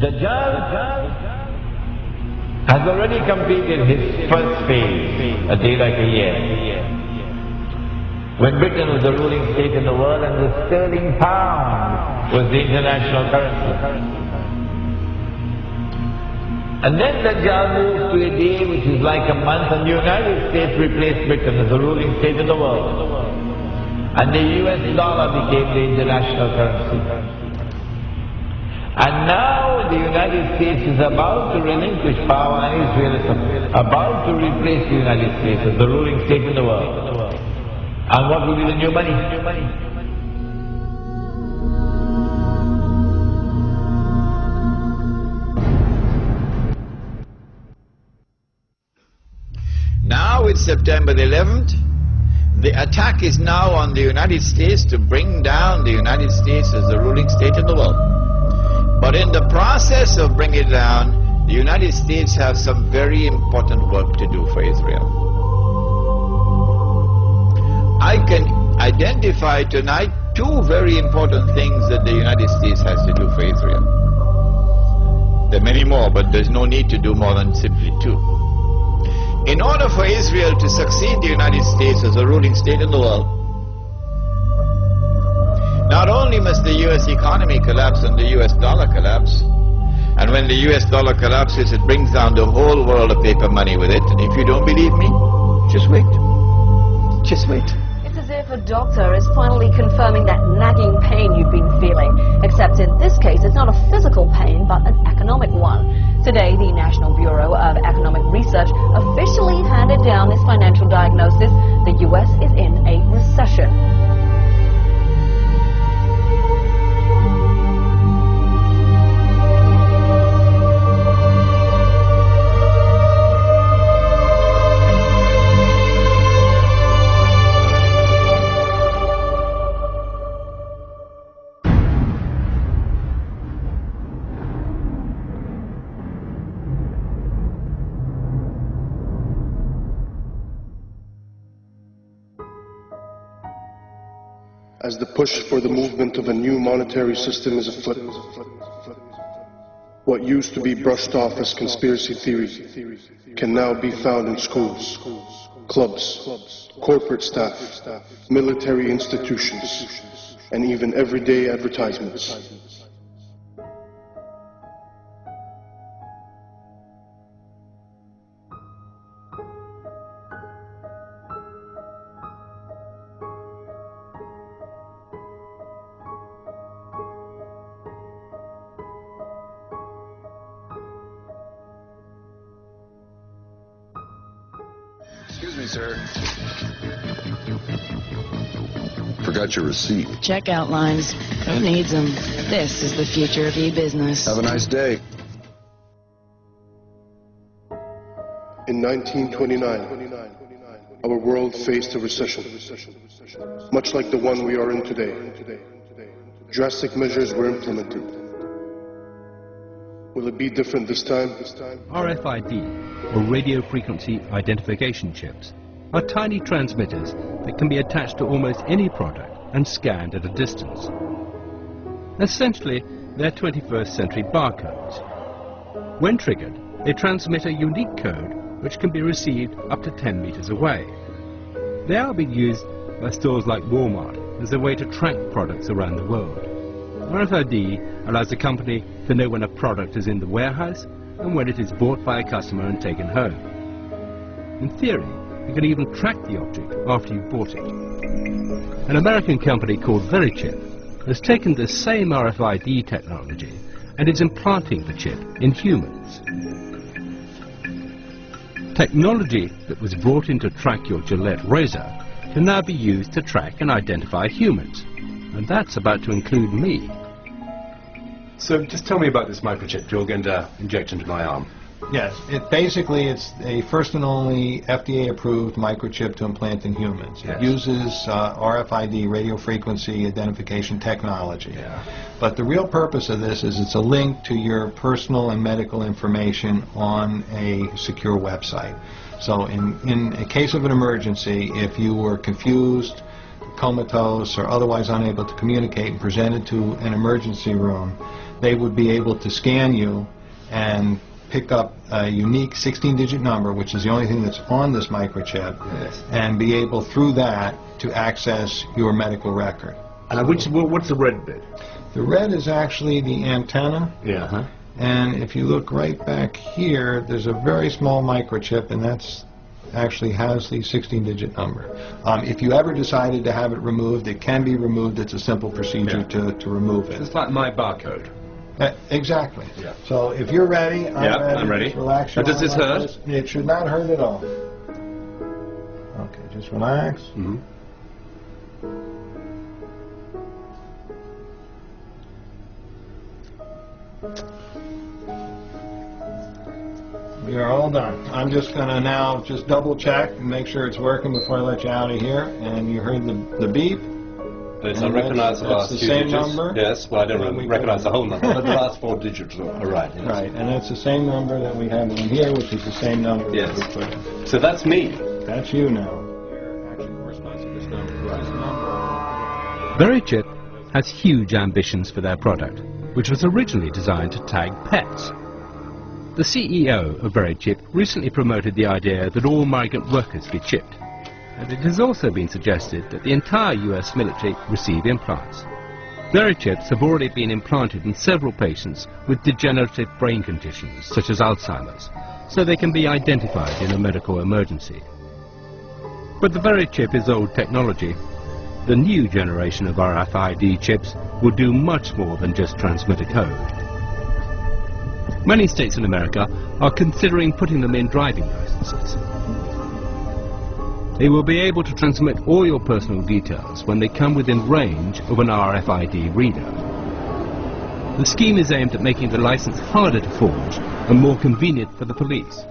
Dajjal has already completed his first phase, a day like a year. When Britain was the ruling state in the world and the sterling pound was the international currency. And then Dajjal moved to a day which is like a month, and the United States replaced Britain as the ruling state in the world. And the US dollar became the international currency. And now the United States is about to relinquish power, and Israel is about to replace the United States as the ruling state in the world. And what will be the new money? Now it's September the 11th. The attack is now on the United States to bring down the United States as the ruling state in the world. But in the process of bringing it down, the United States have some very important work to do for Israel. I can identify tonight two very important things that the United States has to do for Israel. There are many more, but there's no need to do more than simply two. In order for Israel to succeed the United States as a ruling state in the world, not only must the US economy collapse and the US dollar collapse, and when the US dollar collapses, it brings down the whole world of paper money with it. And if you don't believe me, just wait. Just wait. It's as if a doctor is finally confirming that nagging pain you've been feeling. Except in this case, it's not a physical pain, but an economic one. Today, the National Bureau of Economic Research officially handed down this financial diagnosis. The US is in a recession. As the push for the movement of a new monetary system is afoot, what used to be brushed off as conspiracy theory can now be found in schools, clubs, corporate staff, military institutions, and even everyday advertisements. Excuse me, sir. Forgot your receipt. Checkout lines. Who needs them? This is the future of e-business. Have a nice day. In 1929, our world faced a recession, much like the one we are in today. Drastic measures were implemented. Will it be different this time? RFID, or radio frequency identification chips, are tiny transmitters that can be attached to almost any product and scanned at a distance. Essentially, they're 21st century barcodes. When triggered, they transmit a unique code which can be received up to 10 meters away. They are being used by stores like Walmart as a way to track products around the world. RFID allows the company to know when a product is in the warehouse and when it is bought by a customer and taken home. In theory, you can even track the object after you've bought it. An American company called VeriChip has taken the same RFID technology and is implanting the chip in humans. Technology that was brought in to track your Gillette razor can now be used to track and identify humans. And that's about to include me. So just tell me about this microchip you're going to inject into my arm. Yes, it's a first and only FDA-approved microchip to implant in humans. Yes. It uses RFID, radio frequency identification technology. Yeah. But the real purpose of this is it's a link to your personal and medical information on a secure website. So in a case of an emergency, if you were confused comatose or otherwise unable to communicate and presented to an emergency room, they would be able to scan you and pick up a unique 16-digit number, which is the only thing that's on this microchip, and be able through that to access your medical record. What's the red bit? The red is actually the antenna. Yeah. And if you look right back here, there's a very small microchip, and that's actually has the 16-digit number. If you ever decided to have it removed, it can be removed. It's a simple procedure to remove it. It's like my barcode. Exactly. Yeah. So if you're ready, I'm ready. Just relax Now, your does this arm like hurt? this. It should not hurt at all. Okay, just relax. Mm-hmm. We are all done. I'm just going to now just double check and make sure it's working before I let you out of here. And you heard the beep. It's unrecognized the last the few same digits. number? Yes, well, I don't recognize the whole number, but the last 4 digits are right. Yes. Right, and that's the same number that we have in here, which is the same number Yes. that we put in. So that's me. That's you now. VeriChip has huge ambitions for their product, which was originally designed to tag pets. The CEO of VeriChip recently promoted the idea that all migrant workers be chipped, and it has also been suggested that the entire US military receive implants. VeriChips have already been implanted in several patients with degenerative brain conditions such as Alzheimer's, so they can be identified in a medical emergency. But the VeriChip is old technology. The new generation of RFID chips will do much more than just transmit a code. Many states in America are considering putting them in driving licenses. They will be able to transmit all your personal details when they come within range of an RFID reader. The scheme is aimed at making the license harder to forge and more convenient for the police.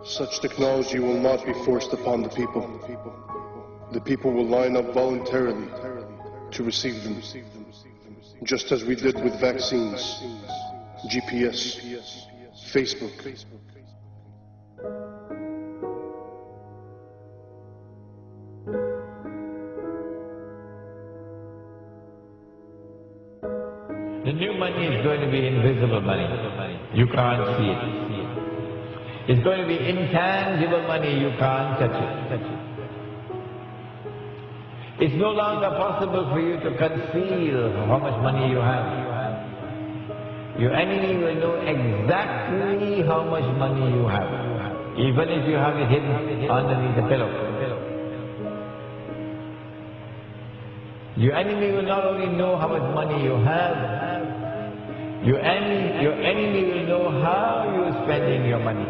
Such technology will not be forced upon the people. The people will line up voluntarily to receive them, just as we did with vaccines, GPS, Facebook. The new money is going to be invisible money. You can't see it. It's going to be intangible money. You can't touch it. It's no longer possible for you to conceal how much money you have. Your enemy will know exactly how much money you have, even if you have it hidden underneath the pillow. Your enemy will not only know how much money you have, your enemy will know how you're spending your money.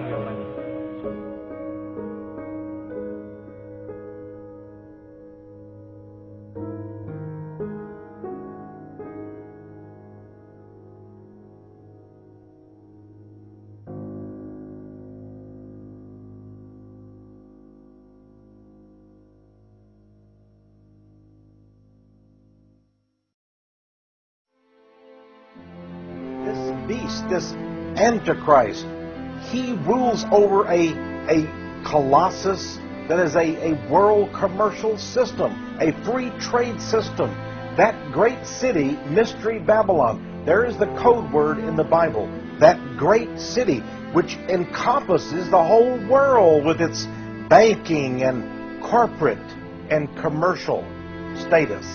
Beast, this Antichrist, he rules over a colossus that is a world commercial system, a free trade system. That great city, Mystery Babylon, there is the code word in the Bible. That great city, which encompasses the whole world with its banking and corporate and commercial status.